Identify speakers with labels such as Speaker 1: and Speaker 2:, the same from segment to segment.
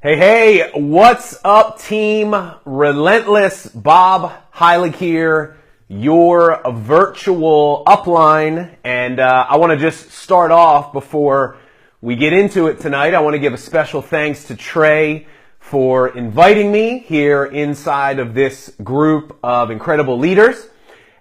Speaker 1: Hey, what's up, team? Relentless, Bob Heilig here, your virtual upline. And I want to just start off before we get into it tonight. I want to give a special thanks to Trey for inviting me here inside of this group of incredible leaders.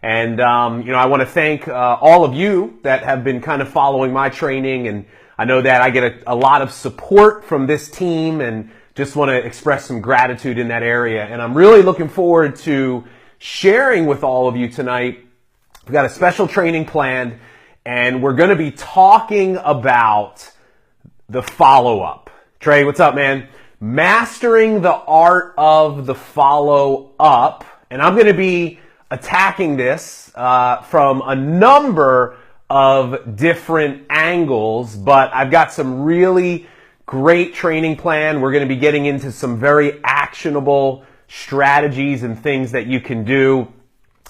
Speaker 1: And, I want to thank all of you that have been kind of following my training, and I know that I get a lot of support from this team and just want to express some gratitude in that area. And I'm really looking forward to sharing with all of you tonight. We've got a special training planned, and we're going to be talking about the follow-up. Trey, what's up, man? Mastering the art of the follow-up. And I'm going to be attacking this from a number of different angles, but I've got some really great training plan. We're going to be getting into some very actionable strategies and things that you can do.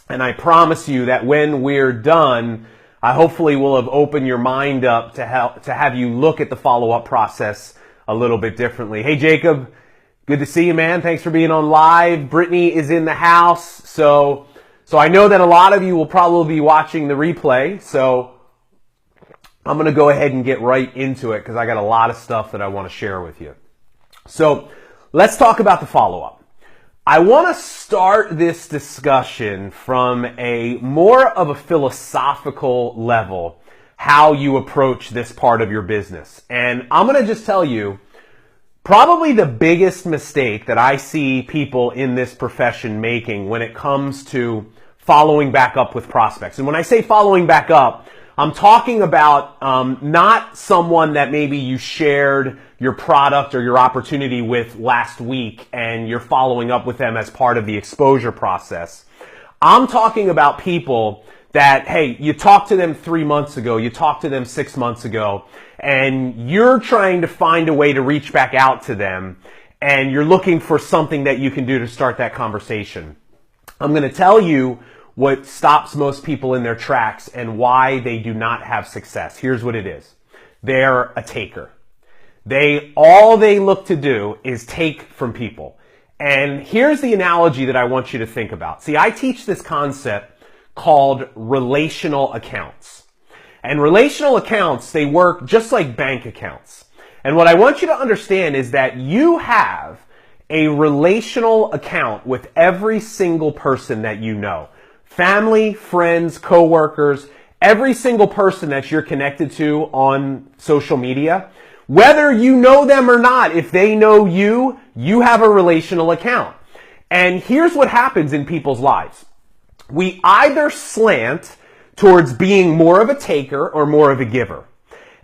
Speaker 1: And I promise you that when we're done, I hopefully will have opened your mind up to have you look at the follow-up process a little bit differently. Hey, Jacob, good to see you, man. Thanks for being on live. Brittany is in the house. So I know that a lot of you will probably be watching the replay. So I'm going to go ahead and get right into it because I got a lot of stuff that I want to share with you. So let's talk about the follow-up. I want to start this discussion from a more of a philosophical level, how you approach this part of your business. And I'm going to just tell you, probably the biggest mistake that I see people in this profession making when it comes to following back up with prospects. And when I say following back up, I'm talking about not someone that maybe you shared your product or your opportunity with last week and you're following up with them as part of the exposure process. I'm talking about people that, hey, you talked to them 3 months ago, you talked to them 6 months ago, and you're trying to find a way to reach back out to them, and you're looking for something that you can do to start that conversation. I'm going to tell you what stops most people in their tracks and why they do not have success. Here's what it is. They're a taker. All they look to do is take from people. And here's the analogy that I want you to think about. See, I teach this concept called relational accounts. And relational accounts, they work just like bank accounts. And what I want you to understand is that you have a relational account with every single person that you know. Family, friends, coworkers, every single person that you're connected to on social media, whether you know them or not, if they know you, you have a relational account. And here's what happens in people's lives. We either slant towards being more of a taker or more of a giver.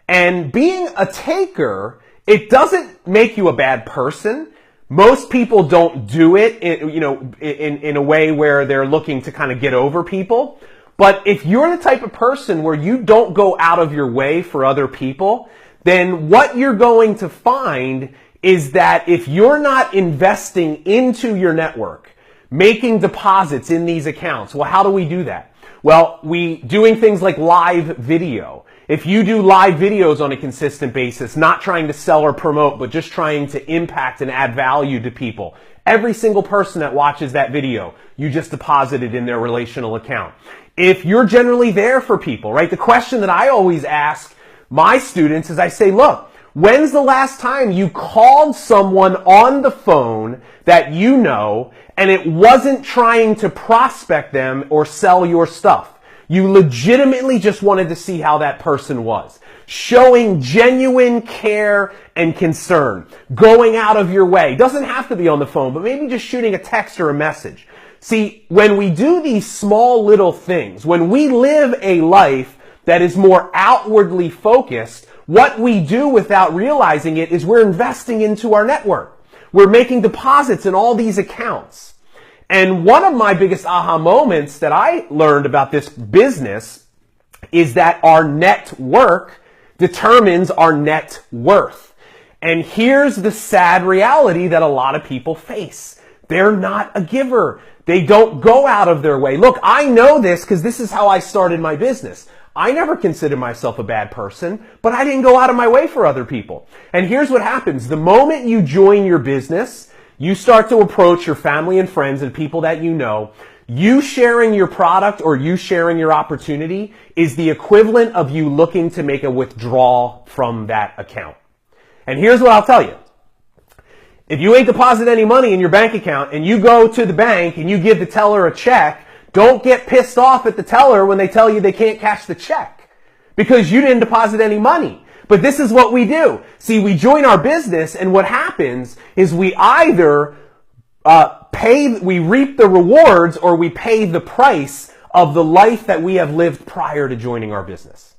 Speaker 1: And being a taker, it doesn't make you a bad person. Most people don't do it in a way where they're looking to kind of get over people. But if you're the type of person where you don't go out of your way for other people, then what you're going to find is that if you're not investing into your network, making deposits in these accounts, well, how do we do that? Well, doing things like live video. If you do live videos on a consistent basis, not trying to sell or promote, but just trying to impact and add value to people, every single person that watches that video, you just deposited in their relational account. If you're generally there for people, right? The question that I always ask my students is I say, look, when's the last time you called someone on the phone that you know and it wasn't trying to prospect them or sell your stuff? You legitimately just wanted to see how that person was. Showing genuine care and concern. Going out of your way. Doesn't have to be on the phone, but maybe just shooting a text or a message. See, when we do these small little things, when we live a life that is more outwardly focused, what we do without realizing it is we're investing into our network. We're making deposits in all these accounts. And one of my biggest aha moments that I learned about this business is that our network determines our net worth. And here's the sad reality that a lot of people face. They're not a giver. They don't go out of their way. Look, I know this because this is how I started my business. I never considered myself a bad person, but I didn't go out of my way for other people. And here's what happens. The moment you join your business, you start to approach your family and friends and people that you know. You sharing your product or you sharing your opportunity is the equivalent of you looking to make a withdrawal from that account. And here's what I'll tell you. If you ain't deposit any money in your bank account and you go to the bank and you give the teller a check, don't get pissed off at the teller when they tell you they can't cash the check because you didn't deposit any money. But this is what we do. See, we join our business and what happens is we either we reap the rewards or we pay the price of the life that we have lived prior to joining our business.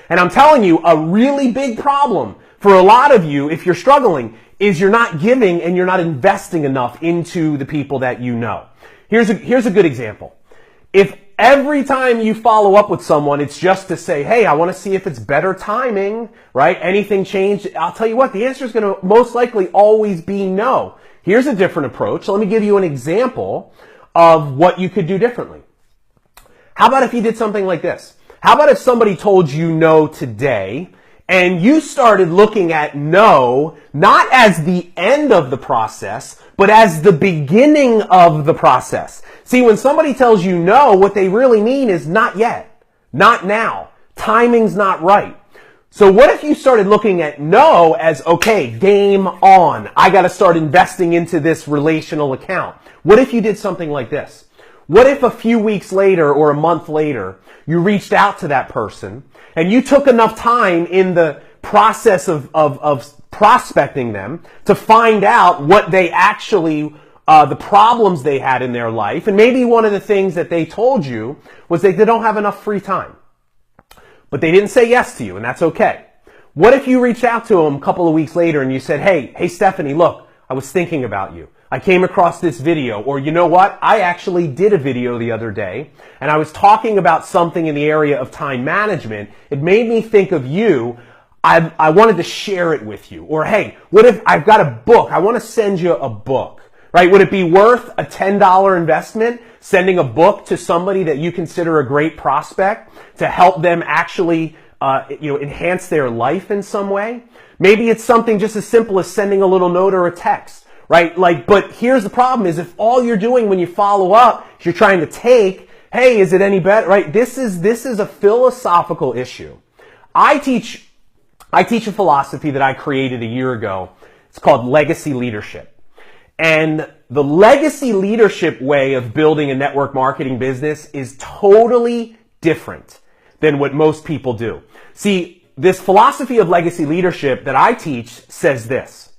Speaker 1: And I'm telling you, a really big problem for a lot of you, if you're struggling, is you're not giving and you're not investing enough into the people that you know. Here's a good example. If every time you follow up with someone, it's just to say, hey, I want to see if it's better timing, right? Anything changed? I'll tell you what, the answer is going to most likely always be no. Here's a different approach. Let me give you an example of what you could do differently. How about if you did something like this? How about if somebody told you no today and you started looking at no, not as the end of the process, but as the beginning of the process. See, when somebody tells you no, what they really mean is not yet, not now. Timing's not right. So what if you started looking at no as, okay, game on. I got to start investing into this relational account. What if you did something like this? What if a few weeks later or a month later, you reached out to that person and you took enough time in the process of prospecting them to find out what they actually, the problems they had in their life. And maybe one of the things that they told you was they don't have enough free time. But they didn't say yes to you, and that's okay. What if you reached out to them a couple of weeks later and you said, hey, Stephanie, look, I was thinking about you. I came across this video, or you know what? I actually did a video the other day, and I was talking about something in the area of time management. It made me think of you. I wanted to share it with you. Or, hey, what if I've got a book? I want to send you a book, right? Would it be worth a $10 investment sending a book to somebody that you consider a great prospect to help them actually enhance their life in some way? Maybe it's something just as simple as sending a little note or a text, right? But here's the problem is if all you're doing when you follow up is you're trying to take, hey, is it any better, right? This is a philosophical issue. I teach a philosophy that I created a year ago. It's called legacy leadership. And the legacy leadership way of building a network marketing business is totally different than what most people do. See, this philosophy of legacy leadership that I teach says this,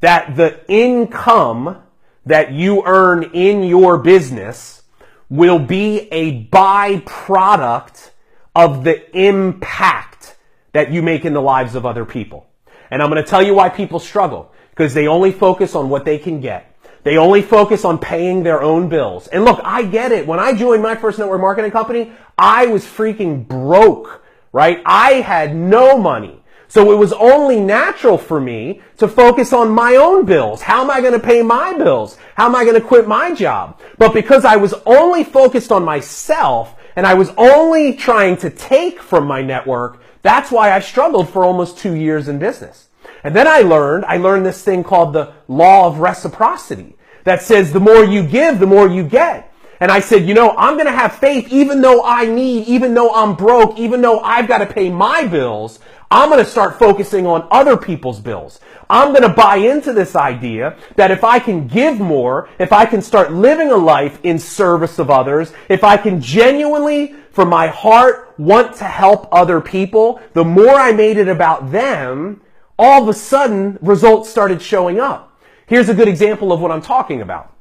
Speaker 1: that the income that you earn in your business will be a byproduct of the impact that you make in the lives of other people. And I'm going to tell you why people struggle, because they only focus on what they can get. They only focus on paying their own bills. And look, I get it. When I joined my first network marketing company, I was freaking broke, right? I had no money. So it was only natural for me to focus on my own bills. How am I going to pay my bills? How am I going to quit my job? But because I was only focused on myself and I was only trying to take from my network, that's why I struggled for almost 2 years in business. And then I learned this thing called the law of reciprocity that says the more you give, the more you get. And I said, I'm going to have faith even though even though I'm broke, even though I've got to pay my bills, I'm going to start focusing on other people's bills. I'm going to buy into this idea that if I can give more, if I can start living a life in service of others, if I can genuinely, from my heart, want to help other people, the more I made it about them, all of a sudden, results started showing up. Here's a good example of what I'm talking about.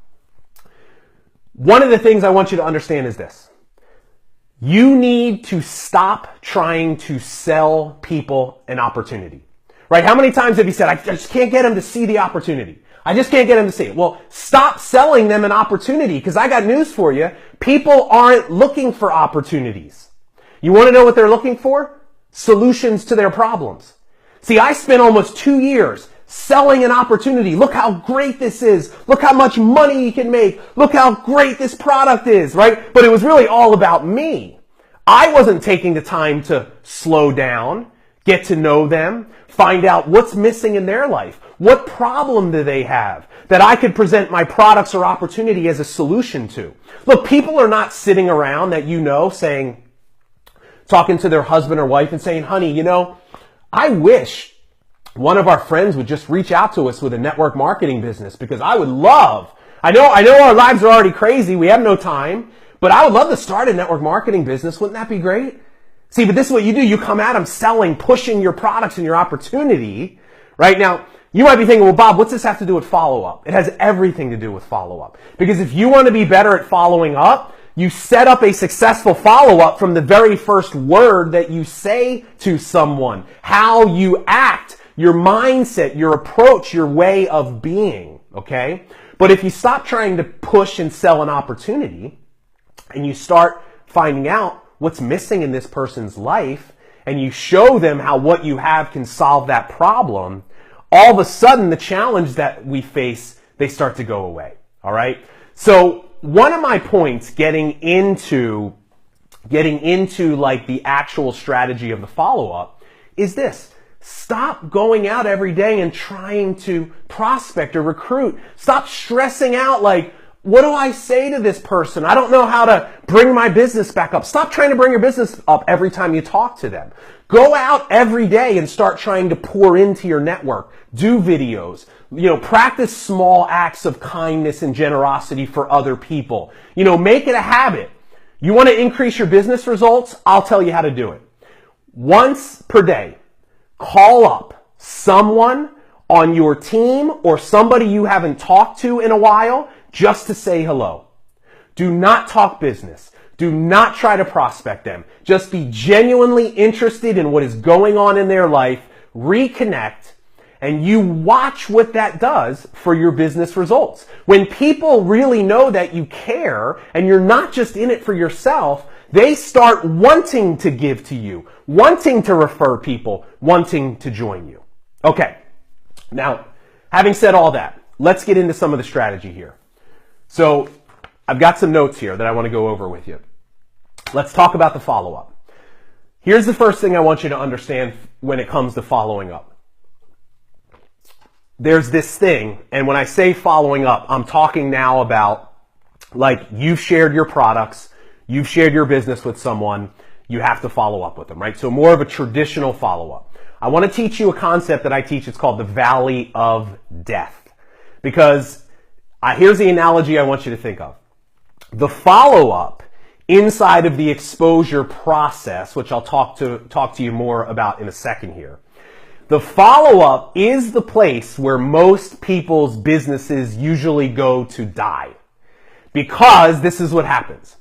Speaker 1: One of the things I want you to understand is this. You need to stop trying to sell people an opportunity. Right? How many times have you said, I just can't get them to see the opportunity. I just can't get them to see it. Well, stop selling them an opportunity, because I got news for you. People aren't looking for opportunities. You want to know what they're looking for? Solutions to their problems. See, I spent almost 2 years selling an opportunity. Look how great this is. Look how much money you can make. Look how great this product is, right? But it was really all about me. I wasn't taking the time to slow down, get to know them, find out what's missing in their life. What problem do they have that I could present my products or opportunity as a solution to? Look, people are not sitting around that talking to their husband or wife and saying, honey, I wish one of our friends would just reach out to us with a network marketing business because I know our lives are already crazy. We have no time, but I would love to start a network marketing business. Wouldn't that be great? See, but this is what you do. You come at them selling, pushing your products and your opportunity. Right now, you might be thinking, well, Bob, what's this have to do with follow-up? It has everything to do with follow-up. Because if you want to be better at following up, you set up a successful follow-up from the very first word that you say to someone, how you act, your mindset, your approach, your way of being, okay? But if you stop trying to push and sell an opportunity and you start finding out what's missing in this person's life and you show them how what you have can solve that problem, all of a sudden the challenge that we face, they start to go away, all right? So one of my points getting into like the actual strategy of the follow-up is this. Stop going out every day and trying to prospect or recruit. Stop stressing out like, what do I say to this person? I don't know how to bring my business back up. Stop trying to bring your business up every time you talk to them. Go out every day and start trying to pour into your network. Do videos. Practice small acts of kindness and generosity for other people. Make it a habit. You want to increase your business results? I'll tell you how to do it. Once per day, call up someone on your team or somebody you haven't talked to in a while just to say hello. Do not talk business. Do not try to prospect them. Just be genuinely interested in what is going on in their life, reconnect, and you watch what that does for your business results. When people really know that you care and you're not just in it for yourself, they start wanting to give to you, wanting to refer people, wanting to join you. Okay, now, having said all that, let's get into some of the strategy here. So, I've got some notes here that I want to go over with you. Let's talk about the follow-up. Here's the first thing I want you to understand when it comes to following up. There's this thing, and when I say following up, I'm talking now about like you've shared your products, you've shared your business with someone, you have to follow up with them, right? So more of a traditional follow-up. I want to teach you a concept that I teach. It's called the Valley of Death. Because here's the analogy I want you to think of. The follow-up inside of the exposure process, which I'll talk to you more about in a second here. The follow-up is the place where most people's businesses usually go to die. Because this is what happens.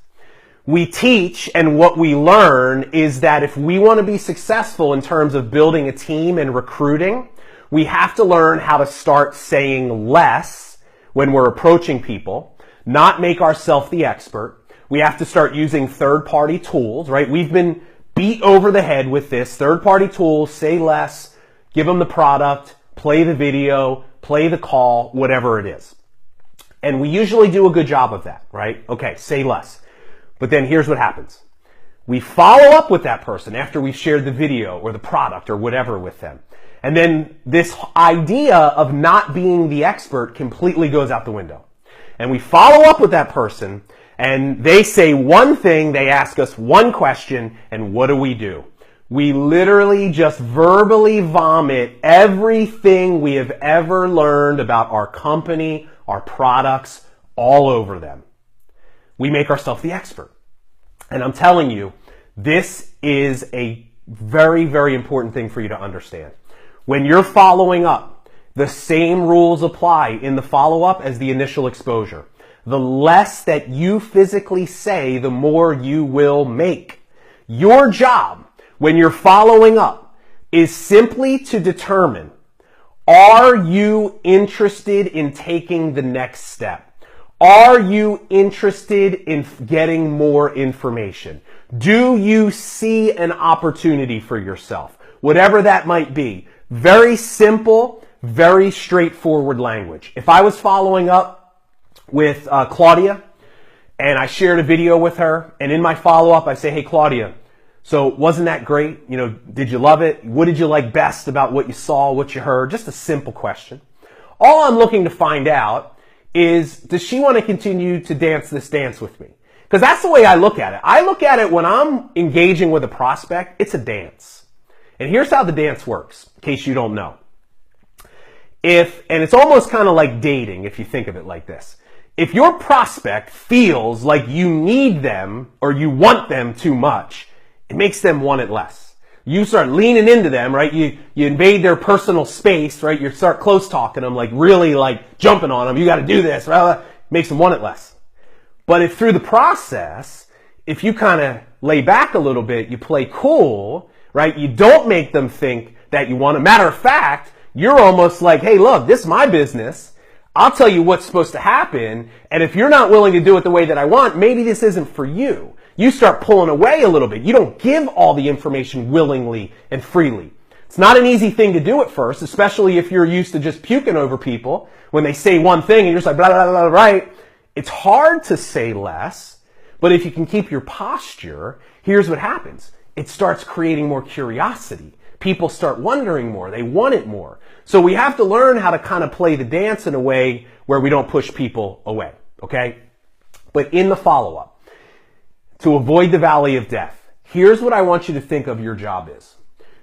Speaker 1: We teach, and what we learn is that if we want to be successful in terms of building a team and recruiting, we have to learn how to start saying less when we're approaching people, not make ourselves the expert. We have to start using third-party tools, right? We've been beat over the head with this. Third-party tools, say less, give them the product, play the video, play the call, whatever it is. And we usually do a good job of that, right? Okay, say less. But then here's what happens. We follow up with that person after we've shared the video or the product or whatever with them. And then this idea of not being the expert completely goes out the window. And we follow up with that person and they say one thing, they ask us one question, and what do? We literally just verbally vomit everything we have ever learned about our company, our products, all over them. We make ourselves the expert. And I'm telling you, this is a very, very important thing for you to understand. When you're following up, the same rules apply in the follow-up as the initial exposure. The less that you physically say, the more you will make. Your job, when you're following up, is simply to determine, are you interested in taking the next step? Are you interested in getting more information? Do you see an opportunity for yourself? Whatever that might be. Very simple, very straightforward language. If I was following up with Claudia and I shared a video with her, and in my follow-up, I say, hey, Claudia, so wasn't that great? You know, did you love it? What did you like best about what you saw, what you heard? Just a simple question. All I'm looking to find out is, does she want to continue to dance this dance with me? Because that's the way I look at it. I look at it when I'm engaging with a prospect, it's a dance. And here's how the dance works, in case you don't know. And it's almost kind of like dating, if you think of it like this. If your prospect feels like you need them or you want them too much, it makes them want it less. You start leaning into them, right? You invade their personal space, right? You start close talking them, like really like jumping on them. You got to do this, right? Makes them want it less. But if through the process, if you kind of lay back a little bit, you play cool, right? You don't make them think that you want it. Matter of fact, you're almost like, hey, look, this is my business. I'll tell you what's supposed to happen. And if you're not willing to do it the way that I want, maybe this isn't for you. You start pulling away a little bit. You don't give all the information willingly and freely. It's not an easy thing to do at first, especially if you're used to just puking over people when they say one thing and you're just like, blah, blah, blah, blah, right? It's hard to say less, but if you can keep your posture, here's what happens. It starts creating more curiosity. People start wondering more. They want it more. So we have to learn how to kind of play the dance in a way where we don't push people away, okay? But in the follow-up, to avoid the valley of death, here's what I want you to think of your job is.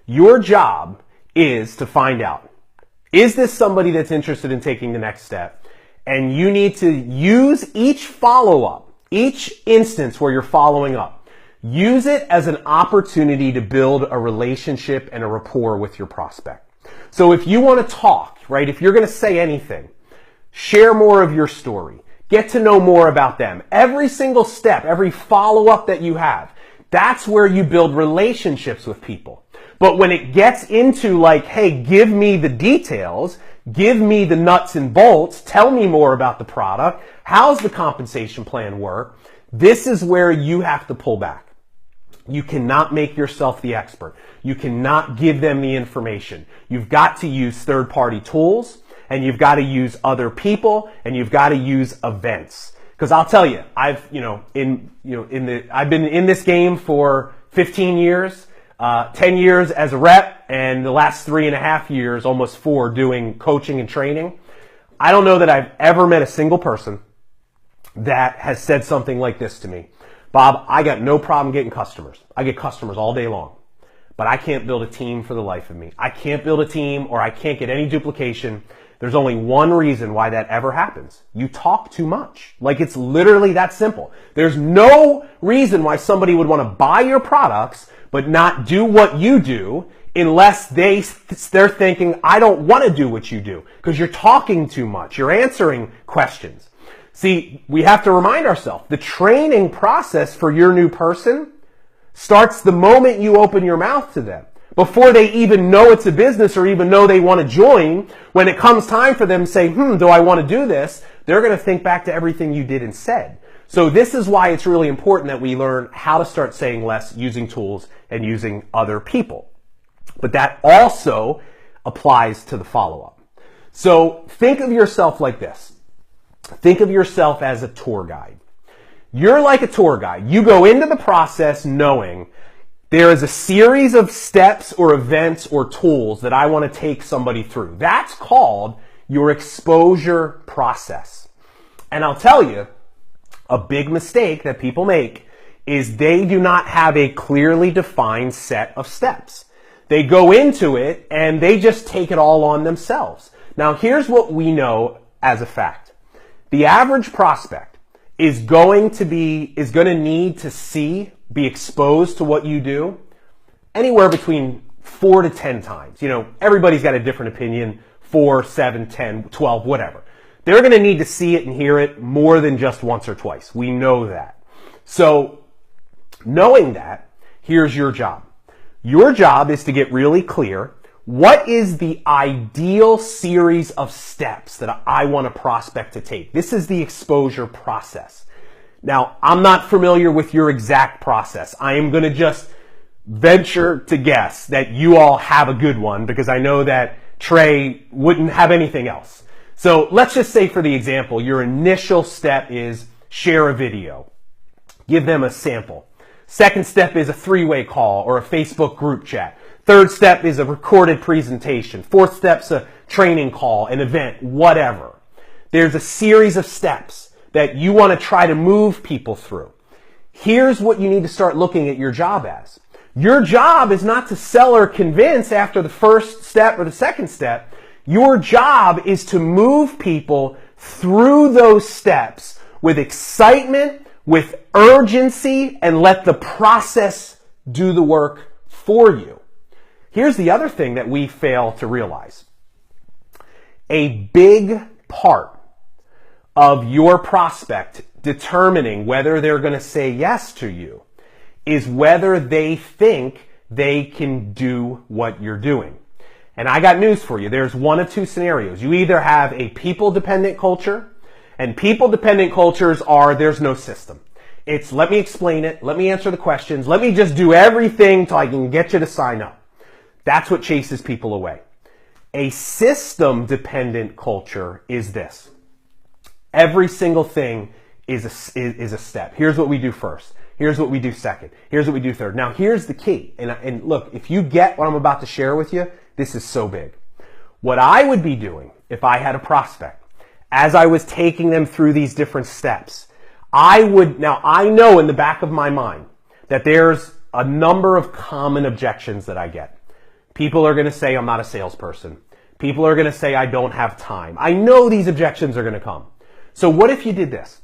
Speaker 1: Your job is to find out, is this somebody that's interested in taking the next step? And you need to use each follow-up, each instance where you're following up, use it as an opportunity to build a relationship and a rapport with your prospect. So if you want to talk, right, if you're going to say anything, share more of your story. Get to know more about them. Every single step, every follow-up that you have, that's where you build relationships with people. But when it gets into like, hey, give me the details, give me the nuts and bolts, tell me more about the product, how's the compensation plan work, this is where you have to pull back. You cannot make yourself the expert. You cannot give them the information. You've got to use third-party tools, and you've got to use other people, and you've got to use events. Because I'll tell you, I've been in this game for 15 years, 10 years as a rep, and the last 3.5 years, almost 4, doing coaching and training. I don't know that I've ever met a single person that has said something like this to me. Bob, I got no problem getting customers. I get customers all day long, but I can't build a team for the life of me. I can't build a team, or I can't get any duplication. There's only one reason why that ever happens. You talk too much. Like, it's literally that simple. There's no reason why somebody would want to buy your products but not do what you do unless they're thinking, I don't want to do what you do, because you're talking too much. You're answering questions. See, we have to remind ourselves, the training process for your new person starts the moment you open your mouth to them. Before they even know it's a business or even know they want to join, when it comes time for them to say, do I want to do this? They're going to think back to everything you did and said. So this is why it's really important that we learn how to start saying less using tools and using other people. But that also applies to the follow-up. So think of yourself like this. Think of yourself as a tour guide. You're like a tour guide. You go into the process knowing there is a series of steps or events or tools that I want to take somebody through. That's called your exposure process. And I'll tell you, a big mistake that people make is they do not have a clearly defined set of steps. They go into it and they just take it all on themselves. Now, here's what we know as a fact. The average prospect is going to need to be exposed to what you do anywhere between 4 to 10 times. Everybody's got a different opinion, 4, 7, 10, 12, whatever. They're going to need to see it and hear it more than just once or twice. We know that. So, knowing that, here's your job. Your job is to get really clear. What is the ideal series of steps that I want a prospect to take? This is the exposure process. Now, I'm not familiar with your exact process. I am going to just venture to guess that you all have a good one, because I know that Trey wouldn't have anything else. So let's just say, for the example, your initial step is share a video, give them a sample. Second step is a three-way call or a Facebook group chat. Third step is a recorded presentation. Fourth step's a training call, an event, whatever. There's a series of steps that you want to try to move people through. Here's what you need to start looking at your job as. Your job is not to sell or convince after the first step or the second step. Your job is to move people through those steps with excitement, with urgency, and let the process do the work for you. Here's the other thing that we fail to realize. A big part of your prospect determining whether they're going to say yes to you is whether they think they can do what you're doing. And I got news for you. There's one of two scenarios. You either have a people-dependent culture, and people-dependent cultures are there's no system. It's let me explain it, let me answer the questions, let me just do everything till I can get you to sign up. That's what chases people away. A system-dependent culture is this. Every single thing is a step. Here's what we do first. Here's what we do second. Here's what we do third. Now, here's the key. And look, if you get what I'm about to share with you, this is so big. What I would be doing if I had a prospect, as I was taking them through these different steps, now I know in the back of my mind that there's a number of common objections that I get. People are going to say I'm not a salesperson. People are going to say I don't have time. I know these objections are going to come. So what if you did this?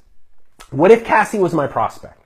Speaker 1: What if Cassie was my prospect?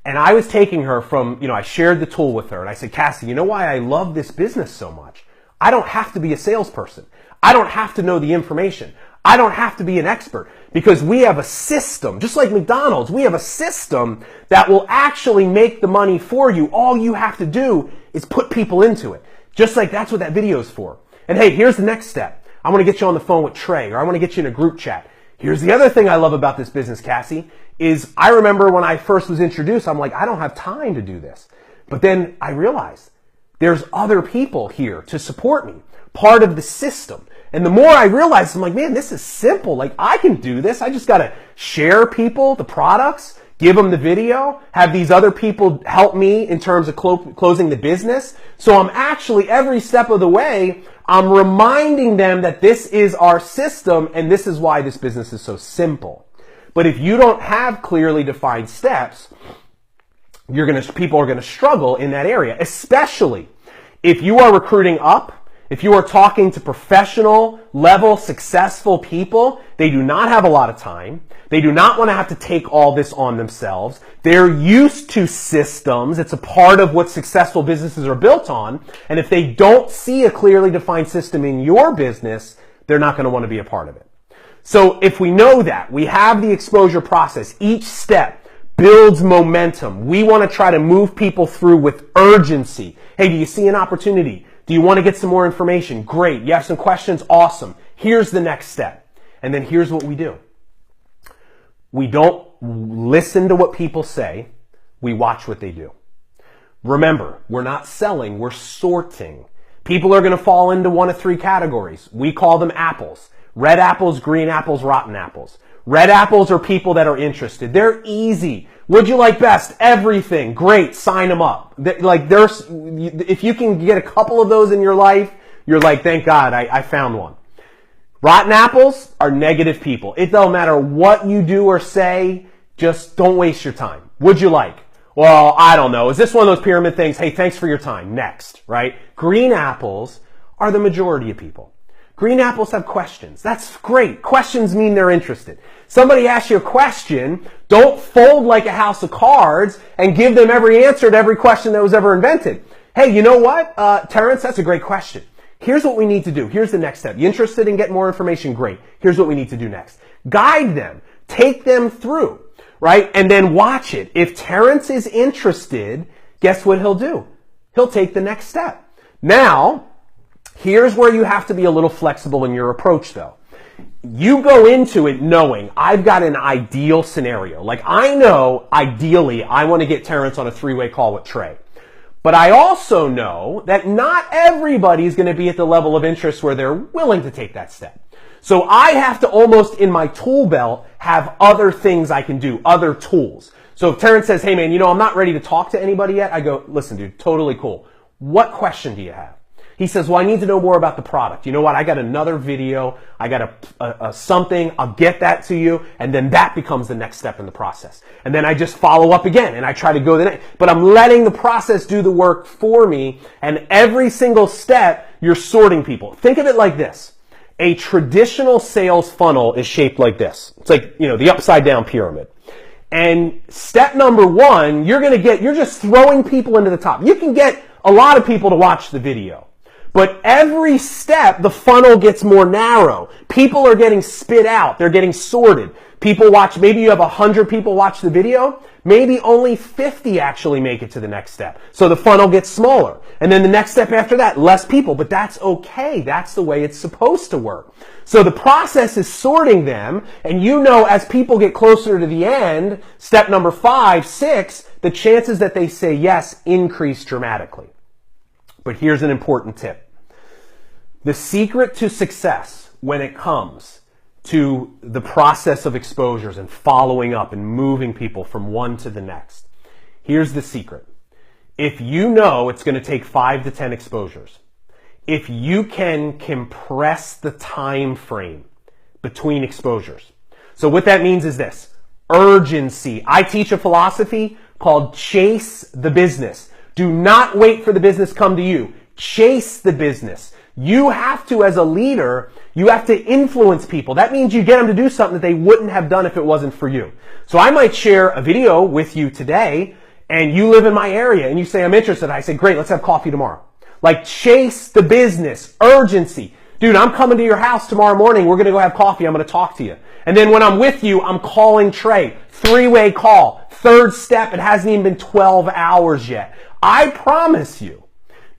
Speaker 1: And I was taking her from, I shared the tool with her and I said, Cassie, you know why I love this business so much? I don't have to be a salesperson. I don't have to know the information. I don't have to be an expert because we have a system, just like McDonald's, we have a system that will actually make the money for you. All you have to do is put people into it. Just like that's what that video is for. And hey, here's the next step. I want to get you on the phone with Trey, or I want to get you in a group chat. Here's the other thing I love about this business, Cassie, is I remember when I first was introduced, I'm like, I don't have time to do this. But then I realized there's other people here to support me, part of the system. And the more I realized, I'm like, man, this is simple. Like, I can do this. I just got to share people the products, give them the video, have these other people help me in terms of closing the business. So I'm actually, every step of the way, I'm reminding them that this is our system and this is why this business is so simple. But if you don't have clearly defined steps, people are going to struggle in that area, especially if you are recruiting up. If you are talking to professional level, successful people, they do not have a lot of time. They do not want to have to take all this on themselves. They're used to systems. It's a part of what successful businesses are built on. And if they don't see a clearly defined system in your business, they're not going to want to be a part of it. So if we know that, we have the exposure process, each step builds momentum. We want to try to move people through with urgency. Hey, do you see an opportunity? Do you want to get some more information? Great. You have some questions? Awesome. Here's the next step. And then here's what we do. We don't listen to what people say. We watch what they do. Remember, we're not selling, we're sorting. People are going to fall into one of three categories. We call them apples. Red apples, green apples, rotten apples. Red apples are people that are interested. They're easy. What'd you like best? Everything. Great. Sign them up. If you can get a couple of those in your life, you're like, thank God, I found one. Rotten apples are negative people. It don't matter what you do or say, just don't waste your time. What'd you like? Well, I don't know. Is this one of those pyramid things? Hey, thanks for your time. Next, right? Green apples are the majority of people. Green apples have questions. That's great. Questions mean they're interested. Somebody asks you a question, don't fold like a house of cards and give them every answer to every question that was ever invented. Hey, you know what, Terrence, that's a great question. Here's what we need to do. Here's the next step. You interested in getting more information? Great. Here's what we need to do next. Guide them. Take them through, right? And then watch it. If Terrence is interested, guess what he'll do? He'll take the next step. Now, here's where you have to be a little flexible in your approach, though. You go into it knowing I've got an ideal scenario. Like, I know, ideally, I want to get Terrence on a three-way call with Trey. But I also know that not everybody is going to be at the level of interest where they're willing to take that step. So I have to almost, in my tool belt, have other things I can do, other tools. So if Terrence says, hey man, I'm not ready to talk to anybody yet, I go, listen dude, totally cool. What question do you have? He says, well, I need to know more about the product. You know what? I got another video. I got a something. I'll get that to you. And then that becomes the next step in the process. And then I just follow up again and I try to go the next, but I'm letting the process do the work for me. And every single step, you're sorting people. Think of it like this. A traditional sales funnel is shaped like this. It's like, the upside down pyramid. And step number one, you're just throwing people into the top. You can get a lot of people to watch the video. But every step, the funnel gets more narrow. People are getting spit out. They're getting sorted. People watch, maybe you have 100 people watch the video. Maybe only 50 actually make it to the next step. So the funnel gets smaller. And then the next step after that, less people. But that's okay. That's the way it's supposed to work. So the process is sorting them. And as people get closer to the end, step number 5, 6, the chances that they say yes increase dramatically. But here's an important tip. The secret to success when it comes to the process of exposures and following up and moving people from one to the next. Here's the secret. If you know it's going to take 5 to 10 exposures, if you can compress the time frame between exposures. So what that means is this, urgency. I teach a philosophy called chase the business. Do not wait for the business to come to you. Chase the business. You have to, as a leader, you have to influence people. That means you get them to do something that they wouldn't have done if it wasn't for you. So I might share a video with you today, and you live in my area, and you say, I'm interested. I say, great, let's have coffee tomorrow. Like, chase the business. Urgency. Dude, I'm coming to your house tomorrow morning. We're going to go have coffee. I'm going to talk to you. And then when I'm with you, I'm calling Trey. 3-way call. 3rd step, it hasn't even been 12 hours yet. I promise you,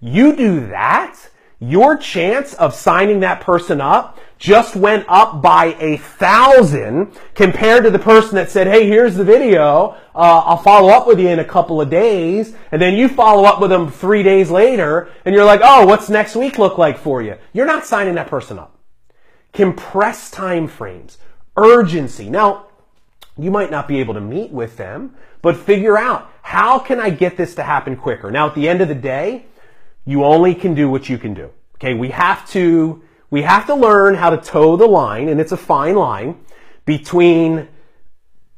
Speaker 1: you do that, your chance of signing that person up just went up by 1,000 compared to the person that said, hey, here's the video. I'll follow up with you in a couple of days. And then you follow up with them 3 days later and you're like, oh, what's next week look like for you? You're not signing that person up. Compress time frames, urgency. Now, you might not be able to meet with them, but figure out, how can I get this to happen quicker? Now, at the end of the day, you only can do what you can do. Okay, we have to learn how to toe the line, and it's a fine line, between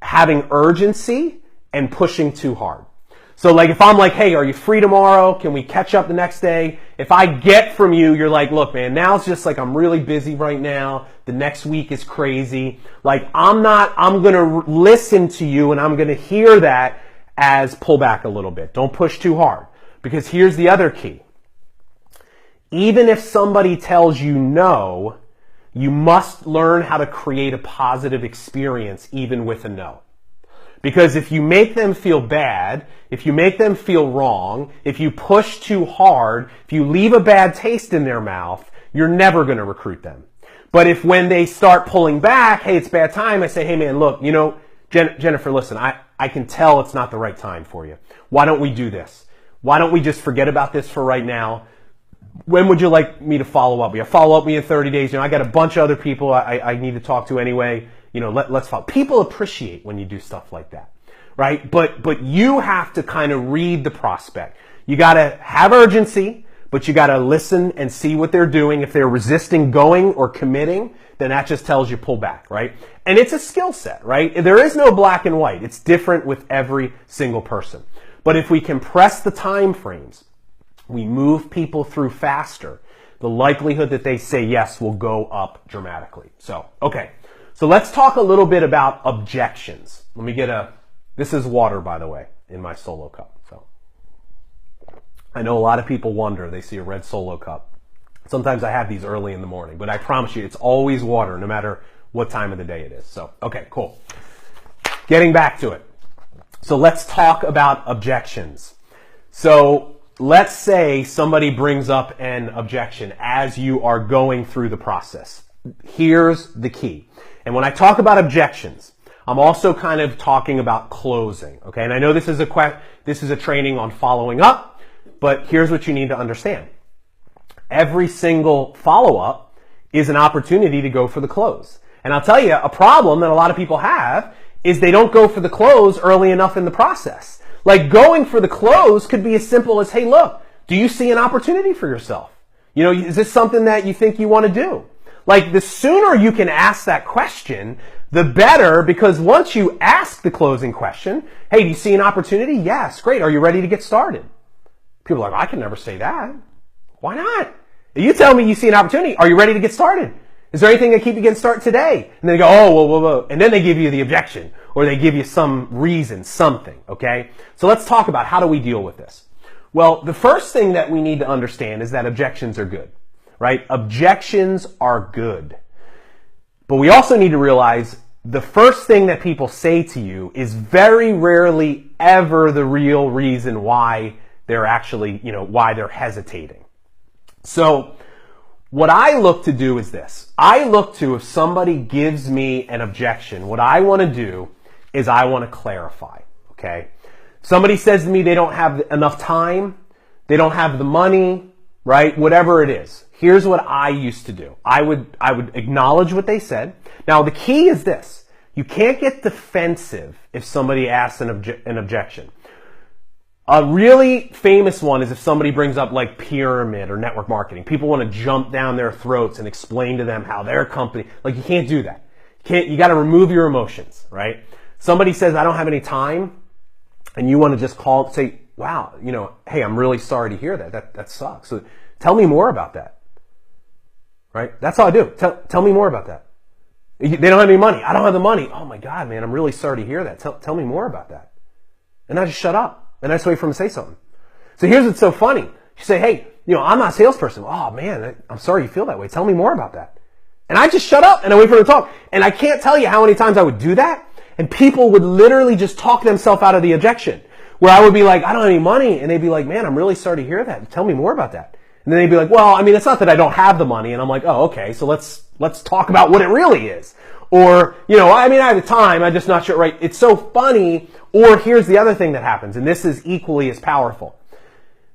Speaker 1: having urgency and pushing too hard. So like if I'm like, hey, are you free tomorrow? Can we catch up the next day? If I get from you, you're like, look, man, now it's just like I'm really busy right now. The next week is crazy. Like I'm going to listen to you and I'm going to hear that as pull back a little bit. Don't push too hard. Because here's the other key. Even if somebody tells you no, you must learn how to create a positive experience even with a no. Because if you make them feel bad, if you make them feel wrong, if you push too hard, if you leave a bad taste in their mouth, you're never going to recruit them. But if when they start pulling back, hey, it's bad time, I say, hey man, look, Jennifer, listen, I can tell it's not the right time for you. Why don't we do this? Why don't we just forget about this for right now? When would you like me to follow up? Follow up with me in 30 days. I got a bunch of other people I need to talk to anyway. Let's follow. People appreciate when you do stuff like that, right? But you have to kind of read the prospect. You got to have urgency, but you got to listen and see what they're doing. If they're resisting going or committing, then that just tells you pull back, right? And it's a skill set, right? There is no black and white. It's different with every single person. But if we compress the time frames, we move people through faster, the likelihood that they say yes will go up dramatically. So let's talk a little bit about objections. Let me this is water, by the way, in my Solo cup. So I know a lot of people wonder, they see a red Solo cup. Sometimes I have these early in the morning, but I promise you it's always water no matter what time of the day it is. So, okay, cool. Getting back to it. So let's talk about objections. So let's say somebody brings up an objection as you are going through the process. Here's the key. And when I talk about objections, I'm also kind of talking about closing. Okay, and I know this is a training on following up, but here's what you need to understand. Every single follow-up is an opportunity to go for the close. And I'll tell you, a problem that a lot of people have is they don't go for the close early enough in the process. Like going for the close could be as simple as, hey, look, do you see an opportunity for yourself? You know, is this something that you think you want to do? Like the sooner you can ask that question, the better, because once you ask the closing question, hey, do you see an opportunity? Yes, great. Are you ready to get started? People are like, I can never say that. Why not? You tell me you see an opportunity. Are you ready to get started? Is there anything that keep you getting started today? And then they go, oh, whoa. And then they give you the objection or they give you some reason, something, okay? So let's talk about how do we deal with this? Well, the first thing that we need to understand is that objections are good, right? Objections are good. But we also need to realize the first thing that people say to you is very rarely ever the real reason why they're actually, why they're hesitating. So what I look to do is this. I look to, if somebody gives me an objection, what I want to do is I want to clarify, okay? Somebody says to me they don't have enough time, they don't have the money, right? Whatever it is. Here's what I used to do. I would acknowledge what they said. Now the key is this. You can't get defensive if somebody asks an objection. A really famous one is if somebody brings up like pyramid or network marketing. People want to jump down their throats and explain to them how their company, like you can't do that. You got to remove your emotions, right? Somebody says, I don't have any time, and you want to just say, wow, hey, I'm really sorry to hear that. That sucks. So tell me more about that, right? That's all I do. Tell me more about that. They don't have any money. I don't have the money. Oh my God, man, I'm really sorry to hear that. Tell me more about that. And I just shut up. And I just wait for him to say something. So here's what's so funny. You say, hey, I'm not a salesperson. Oh man, I'm sorry you feel that way. Tell me more about that. And I just shut up and I wait for him to talk. And I can't tell you how many times I would do that. And people would literally just talk themselves out of the objection. Where I would be like, I don't have any money. And they'd be like, man, I'm really sorry to hear that. Tell me more about that. And then they'd be like, well, it's not that I don't have the money. And I'm like, oh, okay. So let's talk about what it really is. Or, I have the time. I'm just not sure, right? It's so funny. Or here's the other thing that happens, and this is equally as powerful.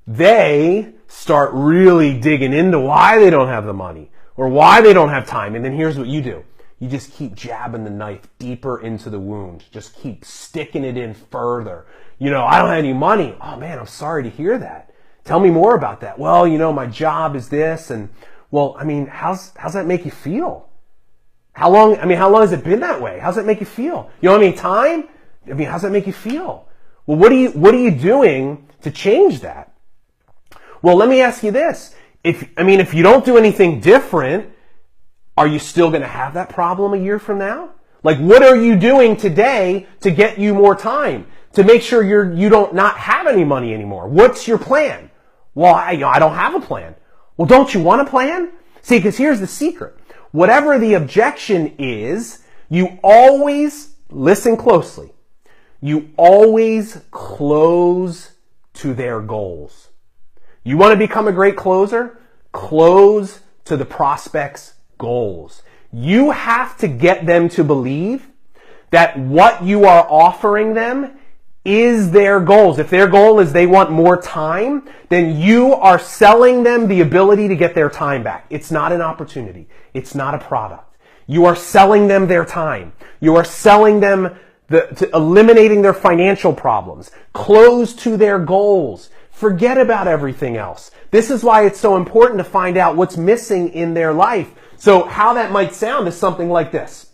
Speaker 1: They start really digging into why they don't have the money or why they don't have time. And then here's what you do. You just keep jabbing the knife deeper into the wound. Just keep sticking it in further. I don't have any money. Oh man, I'm sorry to hear that. Tell me more about that. Well, my job is this. And well, how's that make you feel? How long has it been that way? How's that make you feel? Time? How's that make you feel? Well, what are you doing to change that? Well, let me ask you this. If you don't do anything different, are you still going to have that problem a year from now? Like, what are you doing today to get you more time? To make sure you don't not have any money anymore? What's your plan? Well, I don't have a plan. Well, don't you want a plan? See, because here's the secret. Whatever the objection is, you always, listen closely, you always close to their goals. You want to become a great closer? Close to the prospect's goals. You have to get them to believe that what you are offering them is their goals. If their goal is they want more time, then you are selling them the ability to get their time back. It's not an opportunity. It's not a product. You are selling them their time. You are selling them to eliminating their financial problems. Close to their goals. Forget about everything else. This is why it's so important to find out what's missing in their life. So how that might sound is something like this.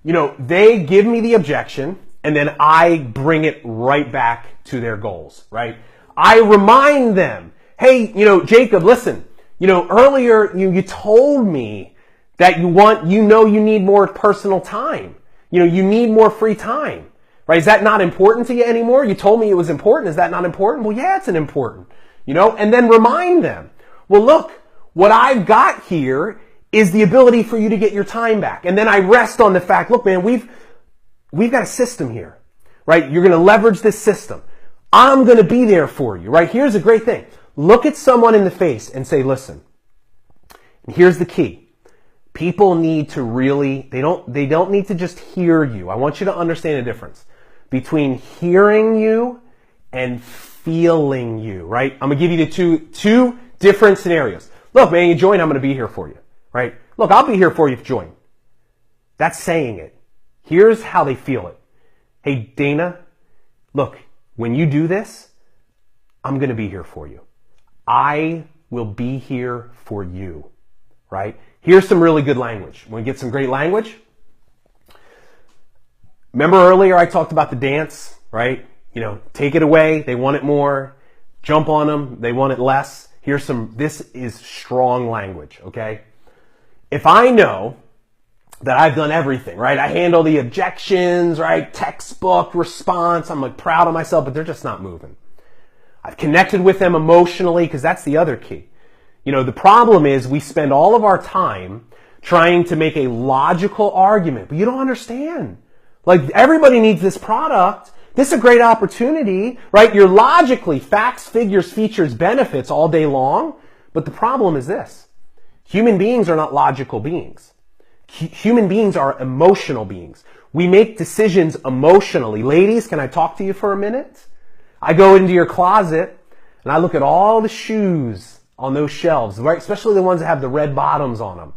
Speaker 1: They give me the objection, and then I bring it right back to their goals, right? I remind them, hey, Jacob, listen, earlier you told me that you need more personal time. You need more free time, right? Is that not important to you anymore? You told me it was important. Is that not important? Well, yeah, it's important, and then remind them, well, look, what I've got here is the ability for you to get your time back. And then I rest on the fact, look, man, we've got a system here, right? You're going to leverage this system. I'm going to be there for you, right? Here's a great thing. Look at someone in the face and say, listen, and here's the key. People need to really, they don't need to just hear you. I want you to understand the difference between hearing you and feeling you, right? I'm going to give you the two different scenarios. Look, man, you join, I'm going to be here for you, right? Look, I'll be here for you if you join. That's saying it. Here's how they feel it. Hey, Dana, look, when you do this, I'm going to be here for you. I will be here for you, right? Here's some really good language. Want to get some great language? Remember earlier I talked about the dance, right? Take it away. They want it more. Jump on them. They want it less. This is strong language, okay? If I know that I've done everything, right? I handle the objections, right? Textbook response. I'm proud of myself, but they're just not moving. I've connected with them emotionally, because that's the other key. The problem is we spend all of our time trying to make a logical argument, but you don't understand. Everybody needs this product. This is a great opportunity, right? You're logically, facts, figures, features, benefits all day long. But the problem is this. Human beings are not logical beings. Human beings are emotional beings. We make decisions emotionally. Ladies, can I talk to you for a minute? I go into your closet and I look at all the shoes on those shelves, right? Especially the ones that have the red bottoms on them.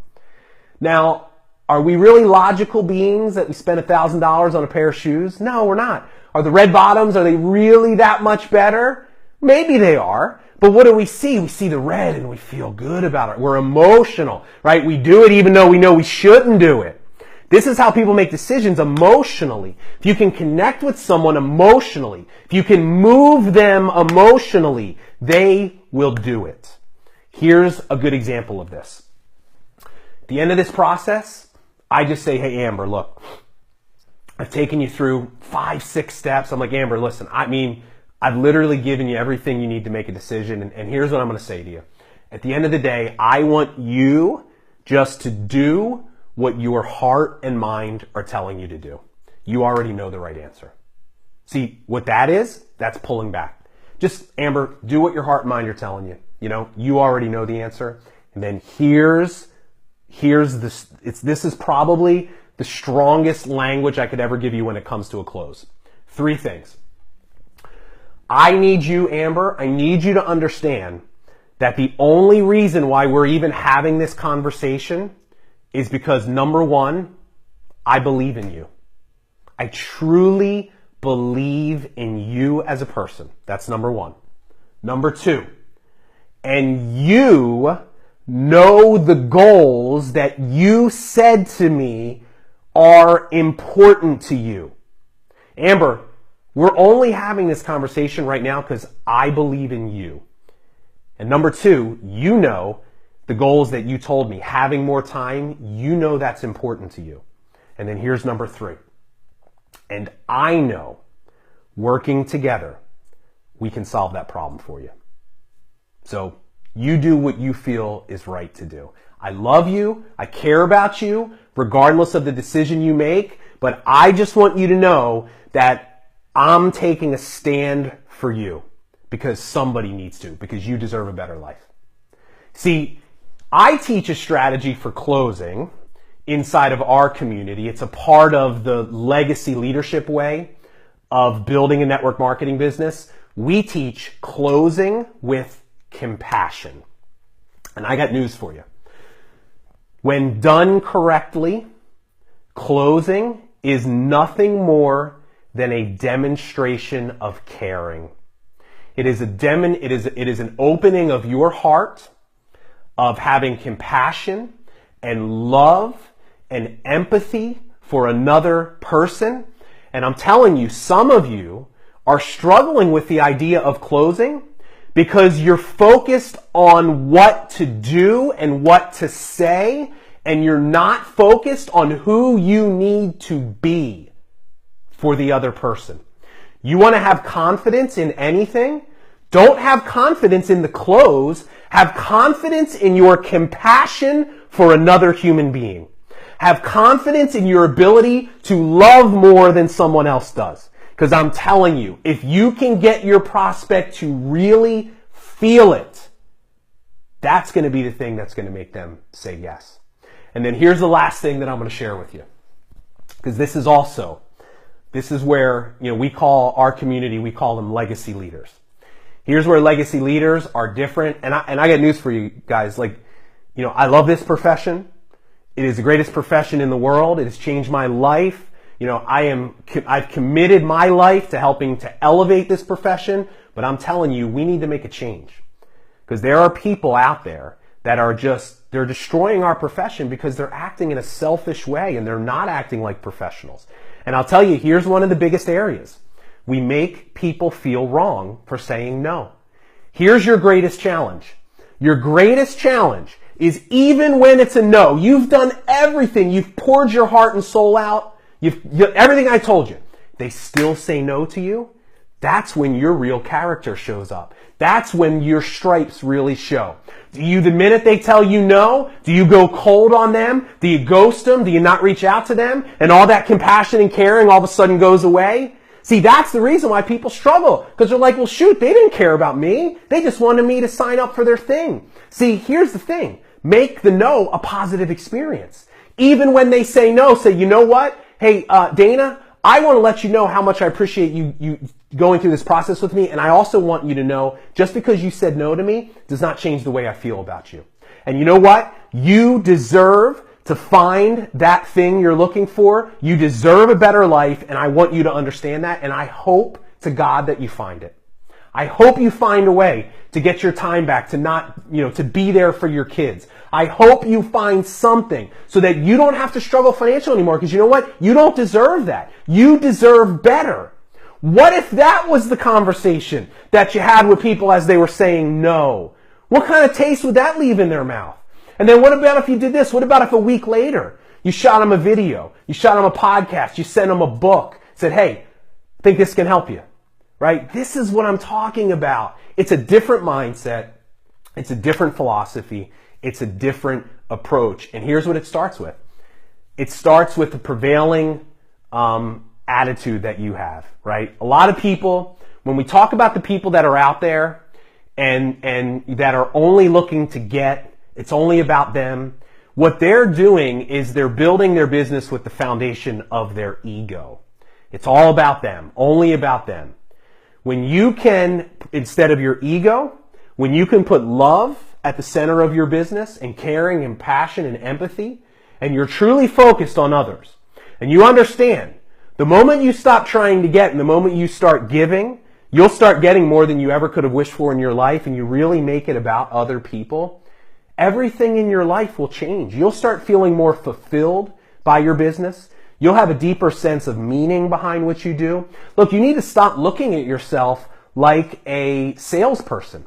Speaker 1: Now, are we really logical beings that we spend $1,000 on a pair of shoes? No, we're not. Are the red bottoms, are they really that much better? Maybe they are. But what do we see? We see the red and we feel good about it. We're emotional, right? We do it even though we know we shouldn't do it. This is how people make decisions emotionally. If you can connect with someone emotionally, if you can move them emotionally, they will do it. Here's a good example of this. At the end of this process, I just say, hey, Amber, look, I've taken you through 5, 6 steps. I'm like, Amber, listen, I've literally given you everything you need to make a decision. And here's what I'm going to say to you. At the end of the day, I want you just to do what your heart and mind are telling you to do. You already know the right answer. See, what that is, that's pulling back. Just, Amber, do what your heart and mind are telling you. You already know the answer. And then here's this. This is probably the strongest language I could ever give you when it comes to a close. 3 things. I need you, Amber, I need you to understand that the only reason why we're even having this conversation is because, number 1, I believe in you. I truly believe in you as a person. That's number 1. Number 2, and you know the goals that you said to me are important to you. Amber, we're only having this conversation right now because I believe in you. And number 2, you know the goals that you told me. Having more time, you know that's important to you. And then here's number 3. And I know working together, we can solve that problem for you. So you do what you feel is right to do. I love you. I care about you, regardless of the decision you make. But I just want you to know that I'm taking a stand for you because somebody needs to, because you deserve a better life. See, I teach a strategy for closing inside of our community. It's a part of the legacy leadership way of building a network marketing business. We teach closing with compassion. And I got news for you. When done correctly, closing is nothing more than a demonstration of caring. It is an opening of your heart, of having compassion and love and empathy for another person. And I'm telling you, some of you are struggling with the idea of closing because you're focused on what to do and what to say, and you're not focused on who you need to be for the other person. You want to have confidence in anything? Don't have confidence in the close. Have confidence in your compassion for another human being. Have confidence in your ability to love more than someone else does. Because I'm telling you, if you can get your prospect to really feel it, that's going to be the thing that's going to make them say yes. And then here's the last thing that I'm going to share with you. Because this is where, we call our community, we call them legacy leaders. Here's where legacy leaders are different. And I got news for you guys. I love this profession. It is the greatest profession in the world. It has changed my life. You know, I've committed my life to helping to elevate this profession, but I'm telling you, we need to make a change. Because there are people out there that are they're destroying our profession because they're acting in a selfish way and they're not acting like professionals. And I'll tell you, here's one of the biggest areas. We make people feel wrong for saying no. Here's your greatest challenge. Your greatest challenge is even when it's a no, you've done everything, you've poured your heart and soul out, everything I told you, they still say no to you. That's when your real character shows up. That's when your stripes really show. Do you, the minute they tell you no, do you go cold on them? Do you ghost them? Do you not reach out to them? And all that compassion and caring all of a sudden goes away? See, that's the reason why people struggle. Because they're like, well, shoot, they didn't care about me. They just wanted me to sign up for their thing. See, here's the thing. Make the no a positive experience. Even when they say no, say, you know what? Hey, Dana, I want to let you know how much I appreciate you going through this process with me. And I also want you to know, just because you said no to me does not change the way I feel about you. And you know what? You deserve to find that thing you're looking for. You deserve a better life. And I want you to understand that. And I hope to God that you find it. I hope you find a way to get your time back, to not, to be there for your kids. I hope you find something so that you don't have to struggle financially anymore, because you know what? You don't deserve that. You deserve better. What if that was the conversation that you had with people as they were saying no? What kind of taste would that leave in their mouth? And then what about if you did this? What about if a week later you shot them a video, you shot them a podcast, you sent them a book, said, hey, I think this can help you, right? This is what I'm talking about. It's a different mindset. It's a different philosophy. It's a different approach. And here's what it starts with. It starts with the prevailing attitude that you have, right? A lot of people, when we talk about the people that are out there and that are only looking to get, it's only about them, what they're doing is they're building their business with the foundation of their ego. It's all about them, only about them. When you can, instead of your ego, when you can put love at the center of your business and caring and passion and empathy, and you're truly focused on others, and you understand, the moment you stop trying to get and the moment you start giving, you'll start getting more than you ever could have wished for in your life, and you really make it about other people, everything in your life will change. You'll start feeling more fulfilled by your business. You'll have a deeper sense of meaning behind what you do. Look, you need to stop looking at yourself like a salesperson.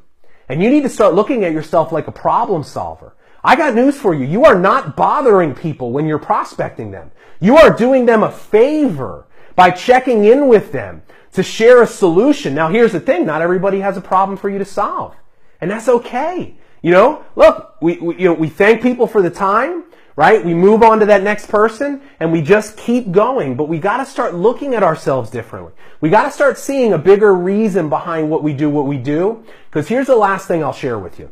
Speaker 1: And you need to start looking at yourself like a problem solver. I got news for you. You are not bothering people when you're prospecting them. You are doing them a favor by checking in with them to share a solution. Now, here's the thing. Not everybody has a problem for you to solve. And that's okay. Look, we thank people for the time, right? We move on to that next person and we just keep going. But we got to start looking at ourselves differently. We got to start seeing a bigger reason behind what we do. Because here's the last thing I'll share with you.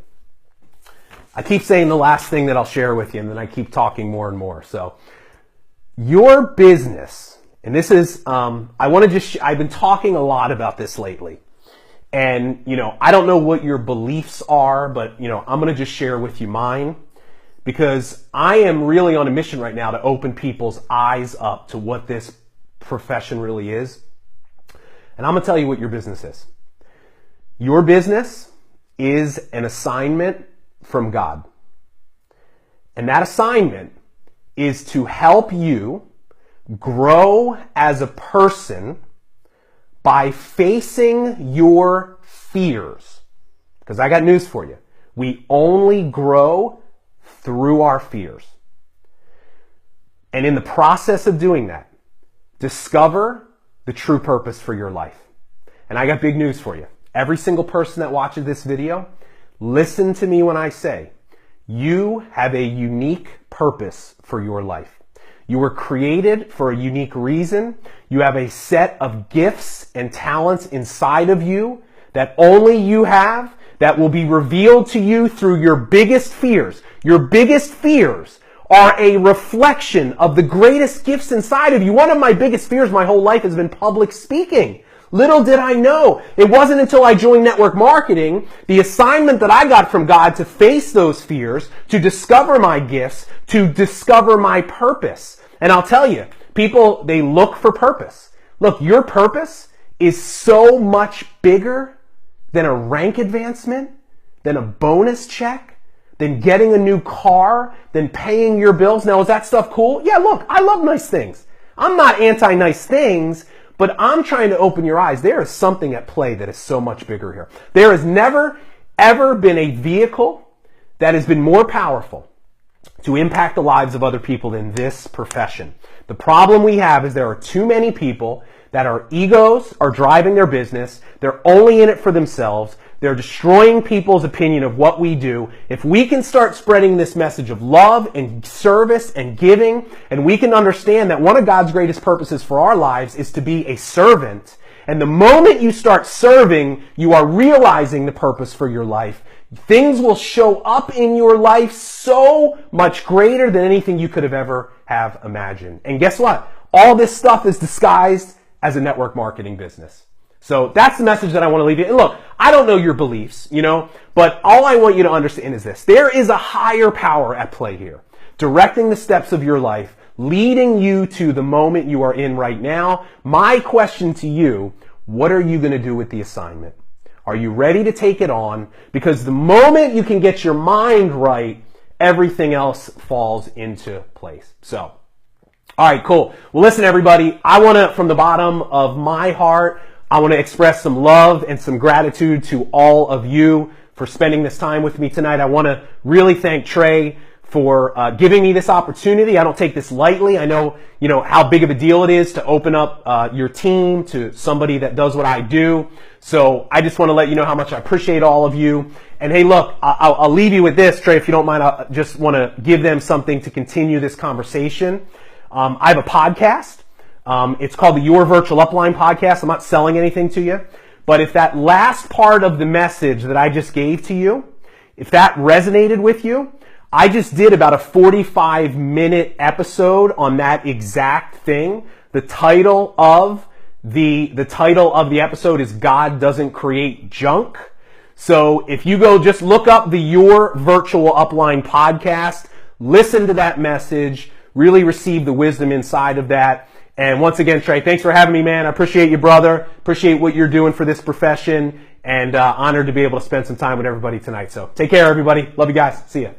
Speaker 1: I keep saying the last thing that I'll share with you, and then I keep talking more and more. So your business, and this is, I've been talking a lot about this lately. And, I don't know what your beliefs are, but, I'm going to just share with you mine, because I am really on a mission right now to open people's eyes up to what this profession really is. And I'm going to tell you what your business is. Your business is an assignment from God. And that assignment is to help you grow as a person by facing your fears. Because I got news for you. We only grow through our fears. And in the process of doing that, discover the true purpose for your life. And I got big news for you. Every single person that watches this video, listen to me when I say, you have a unique purpose for your life. You were created for a unique reason. You have a set of gifts and talents inside of you that only you have, that will be revealed to you through your biggest fears. Your biggest fears are a reflection of the greatest gifts inside of you. One of my biggest fears my whole life has been public speaking. Little did I know. It wasn't until I joined network marketing, the assignment that I got from God to face those fears, to discover my gifts, to discover my purpose. And I'll tell you, people, they look for purpose. Look, your purpose is so much bigger than a rank advancement, than a bonus check, than getting a new car, than paying your bills. Now, is that stuff cool? Yeah, look, I love nice things. I'm not anti-nice things, but I'm trying to open your eyes. There is something at play that is so much bigger here. There has never, ever been a vehicle that has been more powerful to impact the lives of other people than this profession. The problem we have is there are too many people that our egos are driving their business. They're only in it for themselves. They're destroying people's opinion of what we do. If we can start spreading this message of love and service and giving, and we can understand that one of God's greatest purposes for our lives is to be a servant. And the moment you start serving, you are realizing the purpose for your life. Things will show up in your life so much greater than anything you could have ever have imagined. And guess what? All this stuff is disguised as a network marketing business. So that's the message that I want to leave you. And look, I don't know your beliefs, but all I want you to understand is this. There is a higher power at play here, directing the steps of your life, leading you to the moment you are in right now. My question to you, what are you going to do with the assignment? Are you ready to take it on? Because the moment you can get your mind right, everything else falls into place. So, all right, cool. Well, listen, everybody, I want to, from the bottom of my heart, I want to express some love and some gratitude to all of you for spending this time with me tonight. I want to really thank Trey for giving me this opportunity. I don't take this lightly. I know, how big of a deal it is to open up your team to somebody that does what I do. So I just want to let you know how much I appreciate all of you. And hey, look, I'll leave you with this, Trey, if you don't mind. I just want to give them something to continue this conversation. I have a podcast. It's called the Your Virtual Upline Podcast. I'm not selling anything to you. But if that last part of the message that I just gave to you, if that resonated with you, I just did about a 45-minute episode on that exact thing. The title of the episode is God Doesn't Create Junk. So if you go just look up the Your Virtual Upline Podcast, listen to that message, really receive the wisdom inside of that. And once again, Trey, thanks for having me, man. I appreciate you, brother. Appreciate what you're doing for this profession, and honored to be able to spend some time with everybody tonight. So take care, everybody. Love you guys. See ya.